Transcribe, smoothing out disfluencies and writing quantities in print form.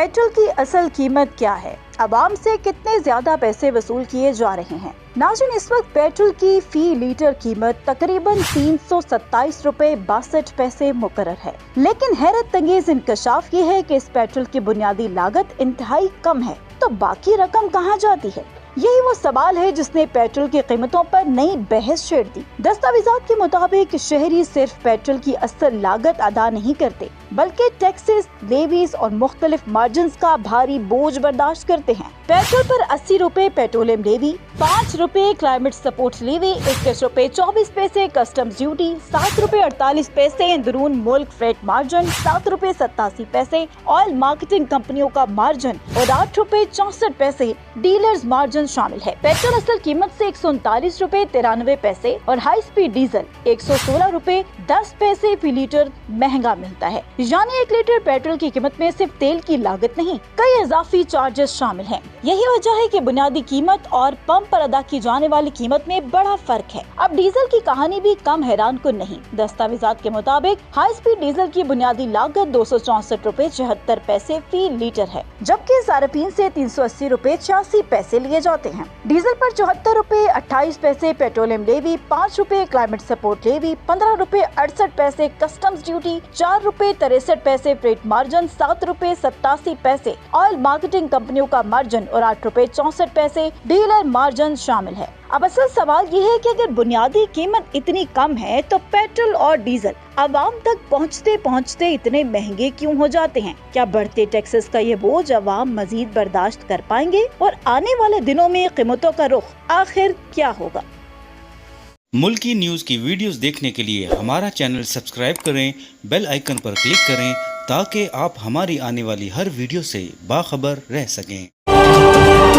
Petrol की असल कीमत क्या है, आवाम से कितने ज्यादा पैसे वसूल किए जा रहे हैं। नाज़रीन, इस वक्त पेट्रोल की फी लीटर कीमत तकरीबन 327 रुपए 62 पैसे मुकर्रर है, लेकिन हैरत अंगेज इंकशाफ ये है कि इस पेट्रोल की बुनियादी लागत इंतहाई कम है, तो बाकी रकम कहाँ जाती है। यही वो सवाल है जिसने पेट्रोल की कीमतों पर नई बहस छेड़ दी। दस्तावेजात के मुताबिक शहरी सिर्फ पेट्रोल की असल लागत अदा नहीं करते, बल्कि टैक्सेस, लेवीज और मुख्तलिफ मार्जिन्स का भारी बोझ बर्दाश्त करते हैं। पेट्रोल पर 80 रुपए पेट्रोलियम लेवी, 5 रुपए क्लाइमेट सपोर्ट लेवी, 21 रुपए 24 पैसे कस्टम्स ड्यूटी, 7 रुपए 48 पैसे अंदरून मुल्क फ्रेट मार्जिन, 7 रुपए 87 पैसे ऑयल मार्केटिंग कंपनियों का मार्जिन और 8 रुपए 64 पैसे डीलर्स मार्जिन शामिल है। पेट्रोल असल कीमत से 139 रुपए 93 पैसे और हाई स्पीड डीजल 116 रुपए 10 पैसे फी लीटर महंगा मिलता है। यानी 1 लीटर पेट्रोल की कीमत में सिर्फ तेल की लागत नहीं, कई इजाफी चार्जेस शामिल हैं। यही वजह है कि बुनियादी कीमत और पंप पर अदा की जाने वाली कीमत में बड़ा फर्क है। अब डीजल की कहानी भी कम हैरान कुन नहीं। दस्तावेजात के मुताबिक हाई स्पीड डीजल की बुनियादी लागत 264 रुपए 74 पैसे फी लीटर है, जबकि सारफीन से 380 रुपए 86 पैसे लिए जाते हैं। डीजल पर 74 रुपए 28 पैसे पेट्रोलियम लेवी, 5 रुपए क्लाइमेट सपोर्ट लेवी, 15 रुपए 68 पैसे कस्टम्स ड्यूटी, 4 रुपए 63 पैसे फ्रेट मार्जिन, 7 रुपए 87 पैसे ऑयल मार्केटिंग कंपनियों का मार्जिन और 8 रुपए 64 पैसे डीलर मार्जिन शामिल है। अब असल सवाल ये है कि अगर बुनियादी कीमत इतनी कम है तो पेट्रोल और डीजल आवाम तक पहुँचते पहुँचते इतने महंगे क्यों हो जाते हैं। क्या बढ़ते टैक्सेस का ये बोझ आवाम मजीद बर्दाश्त कर पाएंगे और आने वाले दिनों में कीमतों का रुख आखिर क्या होगा। मुल्की न्यूज की वीडियोस देखने के लिए हमारा चैनल सब्सक्राइब करें, बेल आइकन पर क्लिक करें ताकि आप हमारी आने वाली हर वीडियो से बाखबर रह सकें।